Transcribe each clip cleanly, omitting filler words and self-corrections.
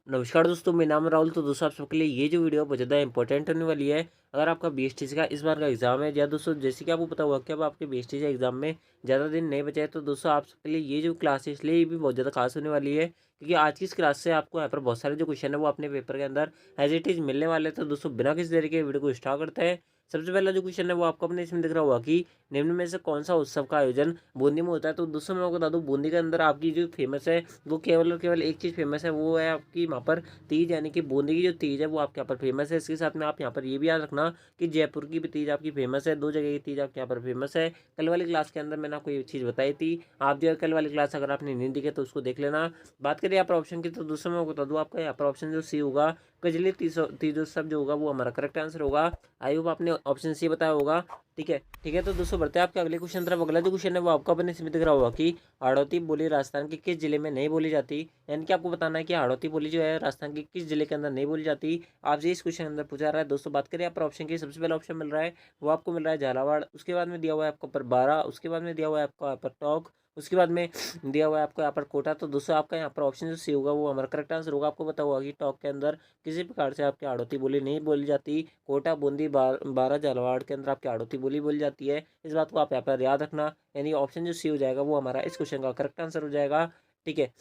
नमस्कार दोस्तों, मेरा नाम है राहुल। तो दोस्तों, आप सबके लिए ये जो वीडियो बहुत ज़्यादा इंपॉर्टेंट होने वाली है। अगर आपका बीएसटीसी का इस बार का एग्जाम है, या दोस्तों जैसे कि आपको पता हुआ कि अब आपके बीएसटीसी एग्जाम में ज़्यादा दिन नहीं बचे हैं, तो दोस्तों आप सबके लिए ये जो क्लास है इसलिए ये भी बहुत ज़्यादा खास होने वाली है, क्योंकि आज की इस क्लास से आपको यहाँ पर बहुत सारे जो क्वेश्चन है वो अपने पेपर के अंदर एज इट इज़ मिलने वाले हैं। तो दोस्तों बिना किसी देरी के वीडियो को स्टार्ट करते हैं। सबसे पहला जो क्वेश्चन है वो आपको अपने इसमें दिख रहा होगा कि निम्न में से कौन सा उत्सव का आयोजन बूंदी में होता है। तो दोस्तों मैं आपको बता दूं, बूंदी के अंदर आपकी जो फेमस है वो केवल और केवल एक चीज़ फेमस है, वो है आपकी वहाँ पर तीज, यानी कि बूंदी की जो तीज है वो आपके यहाँ पर फेमस है। इसके साथ में आप यहाँ पर ये भी याद रखना कि जयपुर की भी तीज आपकी फेमस है। दो जगह की तीज आपके यहाँ पर फेमस है। कल वाली क्लास के अंदर मैंने आपको ये चीज़ बताई थी। आप जो है कल वाली क्लास अगर आपने नहीं देखी तो उसको देख लेना। बात करें यहाँ पर ऑप्शन की, तो दूसरा मैं आपको बता दूँ, आपका यहाँ पर ऑप्शन जो सी होगा, कजली तीजोत्सव जो होगा वो हमारा करेक्ट आंसर होगा। आई होप आपने ऑप्शन सी बताया होगा। ठीक है। तो दोस्तों बढ़ते हैं आपके अगले क्वेश्चन तरफ। अगला जो क्वेश्चन है वो आपको अपने इसमें दिख रहा होगा कि हाड़ौती बोली राजस्थान के किस जिले में नहीं बोली जाती। यानी कि आपको बताना है कि हाड़ौती बोली जो है राजस्थान के किस जिले के अंदर नहीं बोली जाती। आपसे इस क्वेश्चन के अंदर पूछा रहा है। दोस्तों बात करें यहाँ पर ऑप्शन की, सबसे पहला ऑप्शन मिल रहा है वो आपको मिल रहा है झालावाड़। उसके बाद में दिया हुआ है आपको पर बारह। उसके बाद में दिया हुआ है आपको यहाँ पर टोंक। उसके बाद में दिया हुआ है आपको यहाँ पर कोटा। तो दोस्तों आपका यहाँ पर ऑप्शन जो सी होगा वो हमारा करेक्ट आंसर होगा। आपको पता होगा कि टोंक के अंदर किसी प्रकार से आपकी हाड़ौती बोली नहीं बोली जाती। कोटा, बूंदी, बारह, झालावाड़ के अंदर आपकी हाड़ौती बोली बोली जाती है। इस बात को आप यहाँ पर याद रखना। यानी ऑप्शन जो सी हो जाएगा वो हमारा इस क्वेश्चन का करेक्ट आंसर हो जाएगा। ठीक है।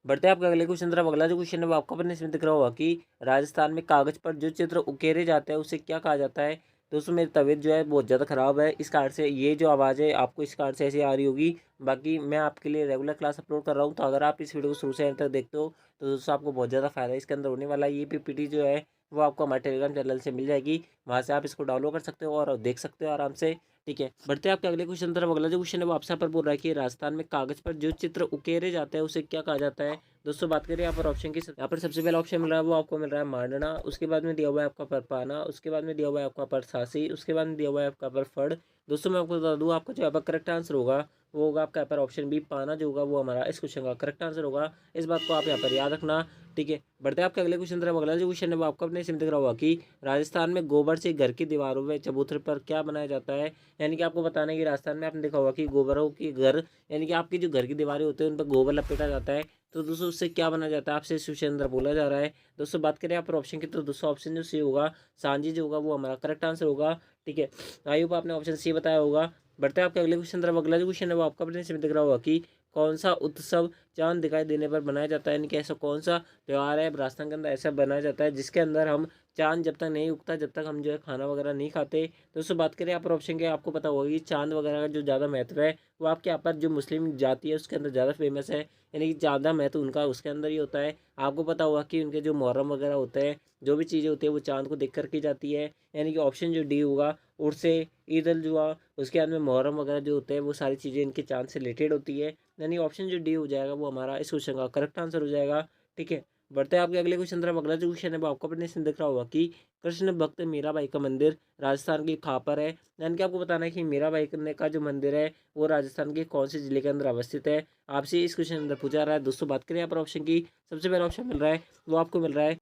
बढ़ते हैं आपके अगले क्वेश्चन तरफ। अगला जो क्वेश्चन है वो आपको अपने इसमें दिख रहा होगा कि राजस्थान में कागज पर जो चित्र उकेरे जाते हैं उसे क्या कहा जाता है। दोस्तों मेरी तबीयत जो है बहुत ज़्यादा ख़राब है, इस कारण से ये जो आवाज़ है आपको इस कारण से ऐसी आ रही होगी। बाकी मैं आपके लिए रेगुलर क्लास अपलोड कर रहा हूँ, तो अगर आप इस वीडियो को शुरू से एंड तक देखते हो तो दोस्तों आपको बहुत ज़्यादा फायदा इसके अंदर होने वाला है। ये पीपीटी जो है वो आपको हमारे टेलीग्राम चैनल से मिल जाएगी, वहाँ से आप इसको डाउनलोड कर सकते हो और देख सकते हो आराम से। ठीक है। बढ़ते हैं आपके अगले क्वेश्चन तरफ। अगला जो क्वेश्चन है वो आपसे यहाँ पर बोल रहा है कि राजस्थान में कागज पर जो चित्र उकेरे जाते हैं उसे क्या कहा जाता है। दोस्तों बात करें यहाँ पर ऑप्शन की, यहाँ पर सबसे पहला ऑप्शन मिल रहा है वो आपको मिल रहा है मांडना। उसके बाद में दिया हुआ है आपका परपाना। उसके बाद में दिया हुआ है आपका परसासी। उसके बाद में दिया हुआ है आपका पर फड़। दोस्तों मैं आपको बता दूँ, आपका जो यहाँ पर करेक्ट आंसर होगा वो होगा आपका यहाँ पर ऑप्शन बी, पाना जो होगा वो हमारा इस क्वेश्चन का करेक्ट आंसर होगा। इस बात को आप यहाँ पर याद रखना। ठीक है। बढ़ते हैं आपके अगले क्वेश्चन तरफ। अगला जो क्वेश्चन है वो आपको अपने सिम दिख रहा होगा कि राजस्थान में गोबर से घर की दीवारों में चबूतरे पर क्या बनाया जाता है। यानी कि आपको बताना है कि राजस्थान में आपने देखा होगा कि गोबरों की घर, यानी कि आपकी जो घर की दीवारें होती है उन पर गोबर लपेटा जाता है। तो दोस्तों उससे क्या बना जाता है, आपसे इस क्वेश्चन अंदर बोला जा रहा है। दोस्तों बात करें यहाँ पर ऑप्शन की, तो दोस्तों ऑप्शन जो सी होगा, सांझी जो होगा वो हमारा करेक्ट आंसर होगा। ठीक है। आई होप आपने ऑप्शन सी बताया होगा। बढ़ते हैं आपके अगले क्वेश्चन तरफ। अगला जो क्वेश्चन है वो आपका अपने से दिख रहा होगा कि कौन सा उत्सव चांद दिखाई देने पर बनाया जाता है। यानी कि ऐसा कौन सा त्यौहार है राजस्थान के अंदर ऐसा बनाया जाता है जिसके अंदर हम चांद जब तक नहीं उगता, जब तक हम जो है खाना वगैरह नहीं खाते। दोस्तों बात करें यहाँ पर ऑप्शन के, आपको पता होगा कि चांद वगैरह का जो ज़्यादा महत्व है वो आपके यहाँ पर जो मुस्लिम जाति है उसके अंदर ज़्यादा फेमस है। यानी कि ज़्यादा महत्व उनका उसके अंदर ही होता है। आपको पता होगा कि उनके जो मुहर्रम वगैरह होते हैं, जो भी चीज़ें होती है वो चांद को देख कर की जाती है। यानी कि ऑप्शन जो डी होगा, उर्से, ईद अल जुहा, उसके बाद में मुहर्रम वगैरह जो होते हैं वो सारी चीज़ें इनके चांद से रिलेटेड होती है। यानी ऑप्शन जो डी हो जाएगा वो हमारा इस क्वेश्चन का करेक्ट आंसर हो जाएगा। ठीक है। बढ़ते हैं आपके अगले क्वेश्चन तरफ। अगला जो क्वेश्चन है वो आपको अपने से दिख रहा होगा कि कृष्ण भक्त मीराबाई का मंदिर राजस्थान की कहाँ पर है। यानी कि आपको बताना है कि मीराबाई का जो मंदिर है वो राजस्थान के कौन से जिले के अंदर अवस्थित है। आपसे इस क्वेश्चन अंदर पूछा रहा है। दोस्तों बात करें यहाँ पर ऑप्शन की, सबसे पहला ऑप्शन मिल रहा है वो आपको मिल रहा है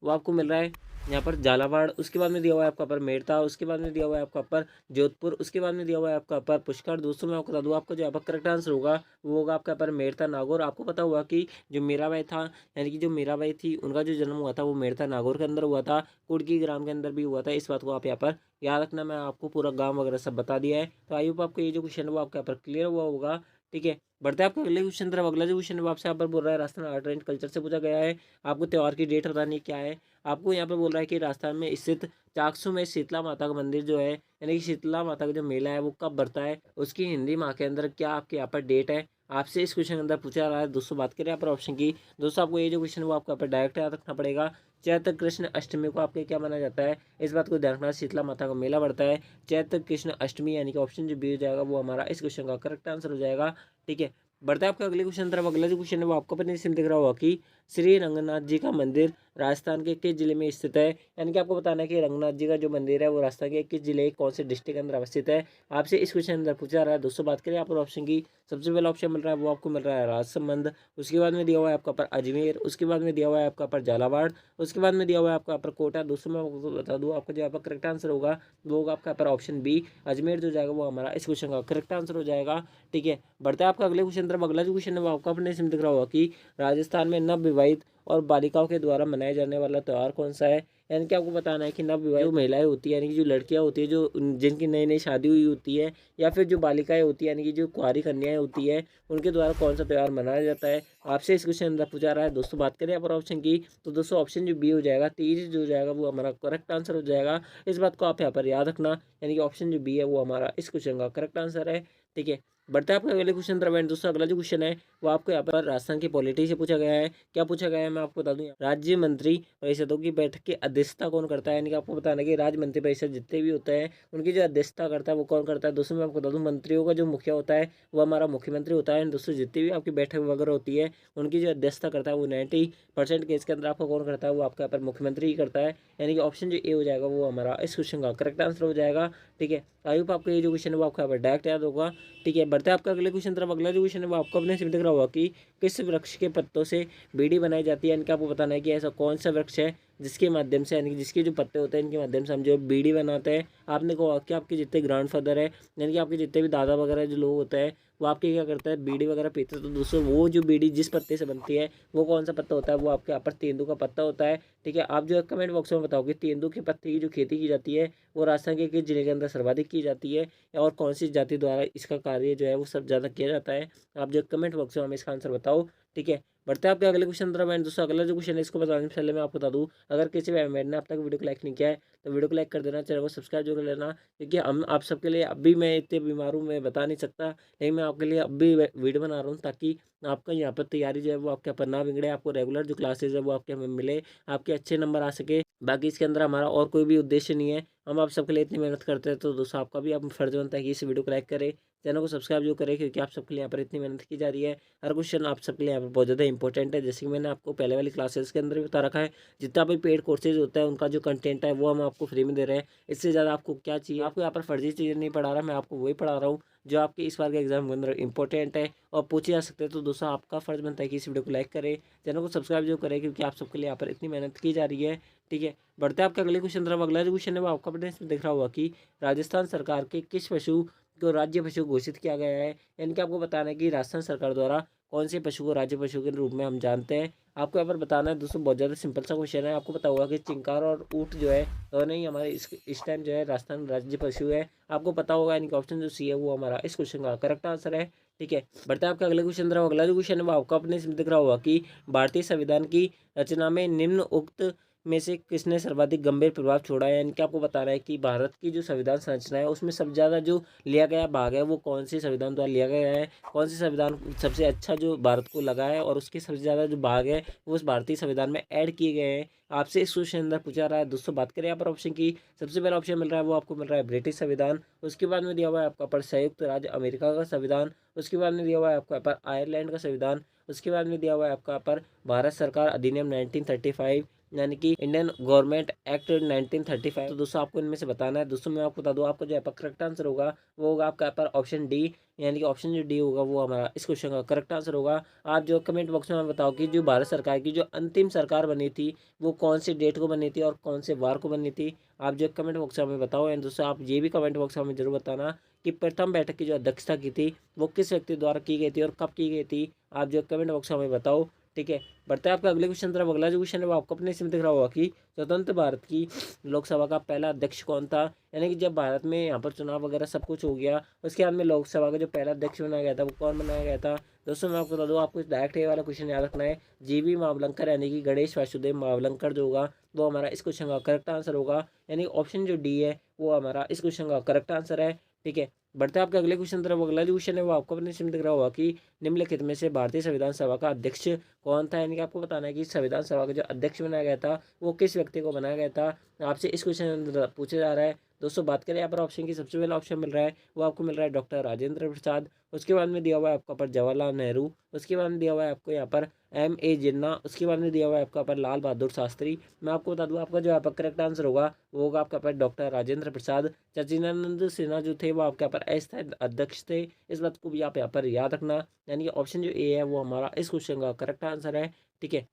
वो आपको मिल रहा है यहाँ पर झालावाड़। उसके बाद में दिया हुआ है आपका पर मेड़ता। उसके बाद में दिया हुआ है आपका पर जोधपुर। उसके बाद में दिया हुआ है आपका पर पुष्कर। दोस्तों मैं आपको बता दूँ, आपका जो यहाँ पर करेक्ट आंसर होगा वो होगा आपका पर मेड़ता नागौर। आपको पता हुआ कि जो मीराबाई था, यानी कि जो मीराबाई थी उनका जो जन्म हुआ था वो मेड़ता नागौर के अंदर हुआ था, कुड़की ग्राम के अंदर भी हुआ था। इस बात को आप यहाँ पर याद रखना। मैं आपको पूरा गाँव वगैरह सब बता दिया है। तो आई होप आपको ये जो क्वेश्चन है वो आपके यहाँ पर क्लियर हुआ होगा। ठीक है। बढ़ते हैं आपके अगले क्वेश्चन तरफ। अगला जो क्वेश्चन है वो आपसे यहाँ पर बोल रहा है राजस्थान आर्ट एंड कल्चर से पूछा गया है। आपको त्यौहार की डेट बतानी क्या है। आपको यहाँ पर बोल रहा है कि राजस्थान में स्थित चाकसू में शीतला माता का मंदिर जो है, यानी कि शीतला माता का जो मेला है वो कब बढ़ता है, उसकी हिंदी माह के अंदर क्या आपके यहाँ पर डेट है। आपसे इस क्वेश्चन के अंदर पूछा रहा है। दोस्तों बात करें यहाँ पर ऑप्शन की, दोस्तों आपको ये जो क्वेश्चन है वो आपको यहाँ पर डायरेक्ट याद रखना पड़ेगा। चैत्र कृष्ण अष्टमी को आपके क्या माना जाता है, इस बात को ध्यान रखना। शीतला माता का मेला बढ़ता है चैत्र कृष्ण अष्टमी, यानी कि ऑप्शन जो बी हो जाएगा वो हमारा इस क्वेश्चन का करेक्ट आंसर हो जाएगा। ठीक है। बढ़ता है आपका अगले क्वेश्चन तरफ। अगला जो क्वेश्चन है वो आपको अपने सिम दिख रहा होगा कि श्री रंगनाथ जी का मंदिर राजस्थान के किस जिले में स्थित है। यानी कि आपको बताना है कि रंगनाथ जी का जो मंदिर है वो राजस्थान के किस जिले कौन से डिस्ट्रिक्ट के अंदर अवस्थित है। आपसे इस क्वेश्चन अंदर पूछा रहा है। दोस्तों बात करें यहाँ पर ऑप्शन की, सबसे पहला ऑप्शन मिल रहा है वो आपको मिल रहा है राजसमंद। उसके बाद में दिया हुआ है आपका पर अजमेर। उसके बाद में दिया हुआ है आपका पर झालावाड़। उसके बाद में दिया हुआ है आपका पर कोटा। दोस्तों मैं आपको बता दूँ, आपका जो यहाँ पर करेक्ट आंसर होगा वो होगा आपका पर ऑप्शन बी, अजमेर जो जाएगा वो हमारा इस क्वेश्चन का करेक्ट आंसर हो जाएगा। ठीक है। बढ़ता है आपका अगले क्वेश्चन तरफ। अगला जो क्वेश्चन है वो आपका अपने इसमें दिख रहा होगा कि राजस्थान में नव नवविवाहित और बालिकाओं के द्वारा मनाया जाने वाला त्यौहार कौन सा है। यानी कि आपको बताना है कि नवविवाहित जो महिलाएं होती है, यानी कि जो लड़कियां होती है, जो जिनकी नई नई शादी हुई होती है, या फिर जो बालिकाएं होती है, यानी कि जो कुंवारी कन्याएं होती है, उनके द्वारा कौन सा त्यौहार मनाया जाता है। आपसे इस क्वेश्चन अंदर पूछा रहा है दोस्तों। बात करें यहाँ पर ऑप्शन की, तो दोस्तों ऑप्शन जो बी हो जाएगा, तीज जो जाएगा वो हमारा करेक्ट आंसर हो जाएगा। इस बात को आप यहाँ पर याद रखना, यानी कि ऑप्शन जो बी है वो हमारा इस क्वेश्चन का करेक्ट आंसर है। ठीक है, बढ़ते हैं आपका अगले क्वेश्चन तरफ। एंड दोस्तों अगला जो क्वेश्चन है वो आपको यहाँ पर राजस्थान की पॉलिटी से पूछा गया है। क्या पूछा गया है मैं आपको बता दूं, राज्य मंत्री परिषदों की बैठक की अध्यक्षता कौन करता है। यानी कि आपको बताना है कि राज्य मंत्री परिषद जितने भी होते हैं उनकी जो अध्यक्षता करता है वो कौन करता है। दोस्तों मैं आपको बता दूं, मंत्रियों का जो मुखिया होता है वो हमारा मुख्यमंत्री होता है। दोस्तों जितनी भी आपकी बैठक वगैरह होती है उनकी जो अध्यक्षता करता है वो 90% केस के अंदर आपको कौन करता है, वो आपका यहाँ पर मुख्यमंत्री ही करता है। यानी कि ऑप्शन जो ए हो जाएगा वो हमारा इस क्वेश्चन का करेक्ट आंसर हो जाएगा। ठीक है, आई होप आपको ये जो क्वेश्चन है वो आपको यहाँ पर डायरेक्ट याद होगा। ठीक है, बढ़ते हैं आपका अगले क्वेश्चन तरफ। अगला जो क्वेश्चन है वो आपको अपने से दिख रहा होगा कि किस वृक्ष के पत्तों से बीड़ी बनाई जाती है। यानी कि आपको बताना है कि ऐसा कौन सा वृक्ष है जिसके माध्यम से, यानी कि जिसके जो पत्ते होते हैं इनके माध्यम से हम जो बीड़ी बनाते हैं। आपने कहा कि आपके जितने ग्रैंडफादर है, यानी कि आपके जितने भी दादा वगैरह जो लोग होते हैं वो आपके क्या करते हैं, बीड़ी वगैरह पीते हैं। तो दोस्तों वो जो बीड़ी जिस पत्ते से बनती है वो कौन सा पत्ता होता है, वो आपके यहाँ पर तेंदू का पत्ता होता है। ठीक है, आप जो कमेंट बॉक्स में बताओगे तेंदू के पत्ते की जो खेती की जाती है वो राजस्थान के किस जिले के अंदर सर्वाधिक की जाती है, और कौन सी जाति द्वारा इसका कार्य जो है वो सब ज़्यादा किया जाता है। आप जो कमेंट बॉक्स में हमें इसका आंसर बताओ। ठीक है, बढ़ते हैं आपके अगले क्वेश्चन तरफ। एंड दोस्तों अगला जो क्वेश्चन है इसको बताने से पहले मैं आपको बता दूं, अगर किसी भी मेंबर ने अब तक वीडियो को लाइक नहीं किया है तो वीडियो को लाइक कर देना, चैनल को सब्सक्राइब जो कर लेना। क्योंकि हम आप सबके लिए अभी मैं इतने बीमार हूँ, मैं बता नहीं सकता, लेकिन मैं आपके लिए अभी वीडियो बना रहा हूँ ताकि आपका यहाँ पर तैयारी जो है वो आपके ऊपर ना बिगड़े, आपको रेगुलर जो क्लासेज है वो आपके हमें मिले, आपके अच्छे नंबर आ सके। बाकी इसके अंदर हमारा और कोई भी उद्देश्य नहीं है, हम आप सबके लिए इतनी मेहनत करते हैं। तो दोस्तों आपका भी आप फर्ज बनता है कि इस वीडियो को लाइक करें, चैनल को सब्सक्राइब जो करें, क्योंकि आप सबके लिए यहाँ पर इतनी मेहनत की जा रही है। हर क्वेश्चन आप सबके लिए यहाँ पर बहुत ज़्यादा इंपॉर्टेंट है। जैसे कि मैंने आपको पहले वाली क्लासेस के अंदर भी बता रखा है, जितना भी पेड कोर्सेज होता है उनका जो कंटेंट है वो हम आपको फ्री में दे रहे हैं। इससे ज़्यादा आपको क्या चाहिए, आपको यहाँ पर फर्जी चीज़ें नहीं पढ़ा रहा, मैं आपको वही पढ़ा रहा हूँ जो आपके इस बार के एग्जाम के अंदर इंपॉर्टेंट है और पूछे जा सकते हैं। तो दोस्तों आपका फर्ज बनता है कि इस वीडियो को लाइक करें, चैनल को सब्सक्राइब जो करें, क्योंकि आप सबके लिए यहाँ पर इतनी मेहनत की जा रही है। ठीक है, बढ़ते हैं आपके अगले क्वेश्चन तरफ। अगला जो क्वेश्चन है वो आपका अपने इसमें दिख रहा होगा कि राजस्थान सरकार के किस पशु को राज्य पशु घोषित किया गया है। यानी कि आपको बताना है कि राजस्थान सरकार द्वारा कौन से पशु को राज्य पशु के रूप में हम जानते हैं। आपको यहाँ पर बताना है दोस्तों, बहुत ज़्यादा सिंपल सा क्वेश्चन है। आपको पता होगा कि चिंकार और ऊँट जो है दोनों ही हमारे इस टाइम जो है राजस्थान राज्य पशु है। आपको पता होगा, यानी कि ऑप्शन जो सी है वो हमारा इस क्वेश्चन का करेक्ट आंसर है। ठीक है, बढ़ते हैं आपके अगले क्वेश्चन तरफ। अगला जो क्वेश्चन है वो आपको अपने इसमें दिख रहा होगा कि भारतीय संविधान की रचना में निम्न उक्त में से किसने सर्वाधिक गंभीर प्रभाव छोड़ा है। यानी कि आपको बताना है कि भारत की जो संविधान संरचना है उसमें सबसे ज़्यादा जो लिया गया भाग है वो कौन से संविधान द्वारा लिया गया है, कौन से संविधान सबसे अच्छा जो भारत को लगा है और उसके सबसे ज़्यादा जो भाग है वो उस भारतीय संविधान में ऐड किए गए हैं। आपसे इस क्वेश्चन अंदर पूछा रहा है दोस्तों। बात करें यहाँ पर ऑप्शन की, सबसे पहला ऑप्शन मिल रहा है वो आपको मिल रहा है ब्रिटिश संविधान। उसके बाद में दिया हुआ है आपका पर संयुक्त राज्य अमेरिका का संविधान। उसके बाद में दिया हुआ है आपका पर आयरलैंड का संविधान। उसके बाद में दिया हुआ है आपका पर भारत सरकार अधिनियम 1935, यानी कि इंडियन गवर्नमेंट एक्ट 1935। तो दोस्तों आपको इनमें से बताना है। दोस्तों मैं आपको बता दूं, आपको जो है करेक्ट आंसर होगा वो होगा आपका पर ऑप्शन डी, यानी कि ऑप्शन जो डी होगा वो हमारा इस क्वेश्चन का करेक्ट आंसर होगा। आप जो कमेंट बॉक्स में बताओ कि जो भारत सरकार की जो अंतिम सरकार बनी थी वो कौन सी डेट को बनी थी और कौन से वार को बनी थी। आप जो कमेंट बॉक्स में हमें बताओ। एंड दोस्तों आप ये भी कमेंट बॉक्स में हमें जरूर बताना कि प्रथम बैठक की जो अध्यक्षता की थी वो किस व्यक्ति द्वारा की गई थी और कब की गई थी। आप जो कमेंट बॉक्स में हमें बताओ। ठीक है, बढ़ते हैं आपका अगले क्वेश्चन तरफ। अगला जो क्वेश्चन है वो आपको अपने इसमें दिख रहा होगा कि स्वतंत्र भारत की लोकसभा का पहला अध्यक्ष कौन था। यानी कि जब भारत में यहाँ पर चुनाव वगैरह सब कुछ हो गया उसके बाद में लोकसभा का जो पहला अध्यक्ष बनाया गया था वो कौन बनाया गया था। दोस्तों मैं आपको बता दूँ, आपको डायरेक्ट ये वाला क्वेश्चन याद रखना है। जीवी मावलंकर, यानी कि गणेश वासुदेव मावलंकर जो होगा वो हमारा इस क्वेश्चन का करेक्ट आंसर होगा। यानी ऑप्शन जो डी है वो हमारा इस क्वेश्चन का करेक्ट आंसर है। ठीक है, बढ़ते हैं आपके अगले क्वेश्चन तरफ। अगला जो क्वेश्चन है वो आपको अपने इसमें दिख रहा होगा कि निम्नलिखित में से भारतीय संविधान सभा का अध्यक्ष कौन था। यानी कि आपको बताना है कि संविधान सभा का जो अध्यक्ष बनाया गया था वो किस व्यक्ति को बनाया गया था। आपसे इस क्वेश्चन पूछा जा रहा है। दोस्तों बात करें यहाँ पर ऑप्शन की, सबसे पहला ऑप्शन मिल रहा है वो आपको मिल रहा है डॉक्टर राजेंद्र प्रसाद। उसके बाद में दिया हुआ है आपका पर जवाहरलाल नेहरू। उसके बाद में दिया हुआ है आपको यहाँ पर M.A. जिन्ना। उसके बाद में दिया हुआ है आपका पर लाल बहादुर शास्त्री। मैं आपको बता दूं, आपका जो यहाँ पर करेक्ट आंसर होगा वो होगा आपका पर डॉक्टर राजेंद्र प्रसाद। सच्चिदानंद सिन्हा जो थे वो आपके यहाँ पर अस्थायी अध्यक्ष थे। इस बात को भी आप यहाँ पर याद रखना। यानी कि ऑप्शन जो ए है वो हमारा इस क्वेश्चन का करेक्ट आंसर है। ठीक है,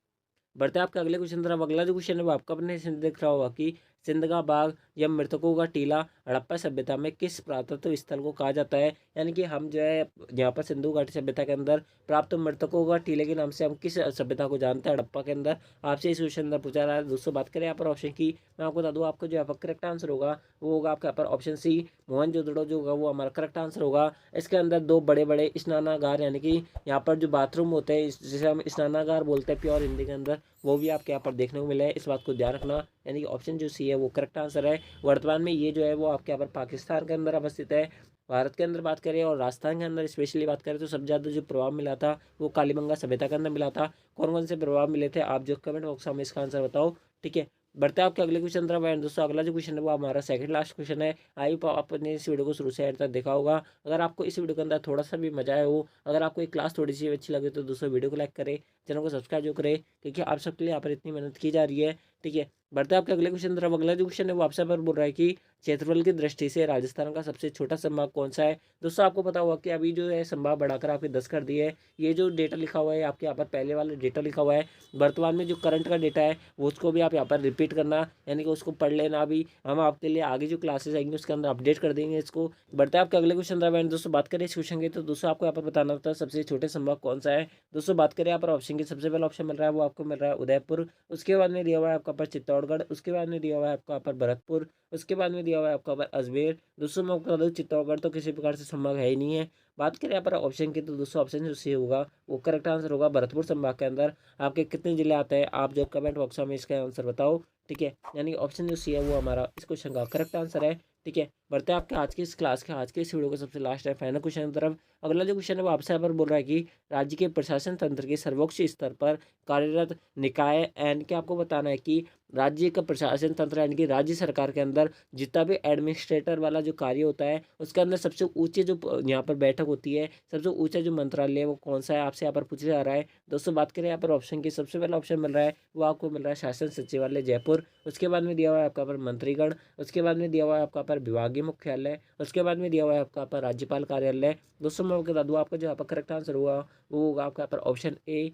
बढ़ते हैं आपके अगले क्वेश्चन तरफ। अगला जो क्वेश्चन है वो आपका अपने से दिख रहा होगा कि सिंध का बाग या मृतकों का टीला हड़प्पा सभ्यता में किस पुरातत्व स्थल को कहा जाता है। यानी कि हम जो है यहाँ पर सिंधु घाटी सभ्यता के अंदर प्राप्त मृतकों का टीले के नाम से हम किस सभ्यता को जानते हैं हड़प्पा के अंदर। आपसे इस क्वेश्चन अंदर पूछा रहा है। दोस्तों बात करें यहाँ पर ऑप्शन की, मैं आपको बता दूँ आपको जो है करेक्ट आंसर होगा वो होगा आपका यहाँ पर ऑप्शन सी मोहनजोदड़ो जो होगा वो हमारा करेक्ट आंसर होगा। इसके अंदर दो बड़े बड़े स्नानागार यानी कि यहाँ पर जो बाथरूम होते हैं जिसे हम स्नानागार बोलते हैं प्योर हिंदी के अंदर, वो भी आपके यहाँ पर देखने को मिला है। इस बात को ध्यान रखना, यानी कि ऑप्शन जो सी है वो करेक्ट आंसर है। वर्तमान में ये जो है वो आपके यहाँ पर पाकिस्तान के अंदर अवस्थित है। भारत के अंदर बात करें और राजस्थान के अंदर स्पेशली बात करें तो सबसे ज़्यादा जो प्रभाव मिला था वो कालीबंगा सभ्यता के अंदर मिला था। कौन कौन से प्रभाव मिले थे आप जो कमेंट बॉक्स में इसका आंसर बताओ। ठीक है, बढ़ते हैं आपके अगले क्वेश्चन तरफ। एंड दोस्तों अगला जो क्वेश्चन है वो हमारा सेकंड लास्ट क्वेश्चन है। आई होप आपने इस वीडियो को शुरू से एंड तक देखा होगा। अगर आपको इस वीडियो के अंदर थोड़ा सा भी मजा आया हो, अगर आपको एक क्लास थोड़ी सी अच्छी लगे तो दोस्तों वीडियो को लाइक करें, चैनल को सब्सक्राइब जो करें, क्योंकि आप सबके लिए यहाँ पर इतनी मेहनत की जा रही है। ठीक है, बढ़ते हैं आपके अगले क्वेश्चन तरफ। अगला जो क्वेश्चन है वो आपसे पर बोल रहा है कि क्षेत्रफल की दृष्टि से राजस्थान का सबसे छोटा संभाग कौन सा है। दोस्तों आपको पता होगा कि अभी जो है संभाग बढ़ाकर आपके 10 कर दिए है। ये जो डेटा लिखा हुआ है आपके यहाँ पर पहले वाला डेटा लिखा हुआ है, वर्तमान में जो करंट का डेटा है वो उसको भी आप यहाँ पर रिपीट करना, यानी कि उसको पढ़ लेना। अभी हम आपके लिए आगे जो क्लासेस आएंगी उसके अंदर अपडेट कर देंगे इसको। बढ़ते हैं आपके अगले क्वेश्चन तरफ। एंड दोस्तों बात करें इस क्वेश्चन की तो दोस्तों आपको यहाँ पर बताना होता है सबसे छोटे संभाग कौन सा है। दोस्तों बात करें यहाँ पर ऑप्शन की, सबसे पहला ऑप्शन मिल रहा है वो आपको मिल रहा है उदयपुर, उसके बाद में दिया हुआ है आपका पर चित्तौड़गढ़, उसके बाद में दिया हुआ है आपका पर भरतपुर, उसके बाद में दिया हुआ है आपका पर अजमेर। दोस्तों मैं आपको बता दूं चित्तौड़गढ़ तो किसी प्रकार से संभाग है ही नहीं है। बात करें यहाँ पर ऑप्शन की तो दोस्तों ऑप्शन जो सी होगा वो करेक्ट आंसर होगा। भरतपुर संभाग के अंदर आपके कितने जिले आते हैं आप जो कमेंट बॉक्स में इसका आंसर बताओ। ठीक है, यानी ऑप्शन जो सी है वो हमारा इस क्वेश्चन का करेक्ट आंसर है। ठीक है, बढ़ते हैं आपके आज की इस क्लास के आज के इस वीडियो का सबसे लास्ट है फाइनल क्वेश्चन की तरफ। अगला जो क्वेश्चन है वो आपसे यहाँ पर बोल रहा है कि राज्य के प्रशासन तंत्र के सर्वोच्च स्तर पर कार्यरत निकाय एंड के आपको बताना है कि राज्य का प्रशासन तंत्र यानी कि राज्य सरकार के अंदर जितना भी एडमिनिस्ट्रेटर वाला जो कार्य होता है उसके अंदर सबसे ऊंचे जो यहाँ पर बैठक होती है, सबसे ऊंचा जो मंत्रालय है वो कौन सा है आपसे यहाँ पर पूछा जा रहा है। दोस्तों बात करें यहाँ पर ऑप्शन की, सबसे पहला ऑप्शन मिल रहा है वो आपको मिल रहा है शासन सचिवालय जयपुर, उसके बाद में दिया हुआ है आपका पर मंत्रीगण, उसके बाद में दिया हुआ है आपका पर विभागीय मुख्यालय, उसके बाद में दिया हुआ है आपका पर राज्यपाल कार्यालय। दोस्तों मैं आपको बता दूँ आपका जो यहाँ पर करेक्ट आंसर हुआ वो होगा आपका पर ऑप्शन ए,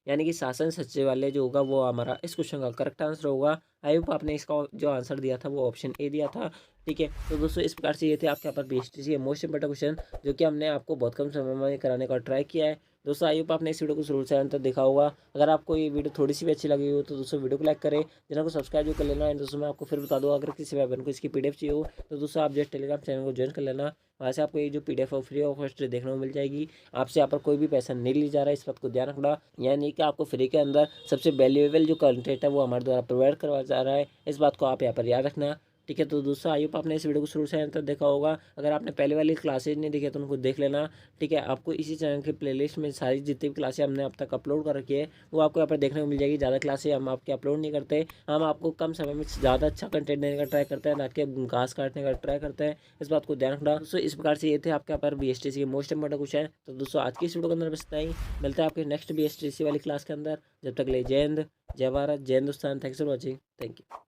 यानी कि शासन सचिवालय जो होगा वो हमारा इस क्वेश्चन का करेक्ट आंसर होगा। आई होप आपने इसका जो आंसर दिया था वो ऑप्शन ए दिया था। ठीक है, तो दोस्तों इस प्रकार से ये थे आपके यहाँ पर बीएसटीसी के मोस्ट इंपोर्टेंट क्वेश्चन जो कि हमने आपको बहुत कम समय में कराने का ट्राई किया है। दोस्तों आई होप आपने इस वीडियो को शुरू से अंत तक देखा होगा। अगर आपको ये वीडियो थोड़ी सी भी अच्छी लगी हो तो दोस्तों वीडियो को लाइक करें, चैनल को सब्सक्राइब जो कर लेना। एंड दोस्तों मैं आपको फिर बता दूँ अगर किसी भाई बहन को इसकी पीडीएफ चाहिए हो तो दोस्तों आप जो टेलीग्राम चैनल को ज्वाइन कर लेना। वहाँ से आपको ये जो पीडीएफ है फ्री ऑफ कॉस्ट देखने को मिल जाएगी। आपसे यहाँ पर कोई भी पैसा नहीं लिया जा रहा है, इस बात को ध्यान रखना। यानी कि आपको फ्री के अंदर सबसे वैल्यूएबल जो कंटेंट है वो हमारे द्वारा प्रोवाइड करवाया जा रहा है, इस बात को आप यहाँ पर याद रखना। ठीक है, तो दोस्तों आई होप आपने इस वीडियो को शुरू से अंत तक देखा होगा। अगर आपने पहले वाली क्लासेज नहीं देखी तो उनको देख लेना। ठीक है, आपको इसी चैनल की प्लेलिस्ट में सारी जितनी भी क्लासें हमने अब तक अपलोड कर रखी है वो आपको यहाँ पर देखने को मिल जाएगी। ज़्यादा क्लासें हम आपके अपलोड नहीं करते, हम आपको कम समय में ज़्यादा अच्छा कंटेंट देने का ट्राई करते हैं, ना कि घास काटने का ट्राई करते हैं, इस बात को ध्यान रखना। दोस्तों इस प्रकार से ये थे आपके यहाँ पर बीएसटीसी के मोस्ट इंपोर्टेंट क्वेश्चन। तो दोस्तों आज की इस वीडियो के अंदर बस इतना ही, मिलता है आपके नेक्स्ट बीएसटीसी वाली क्लास के अंदर। जब तक ले जय हिंद, जय भारत, जय Hindustan. Thanks for watching, thank you.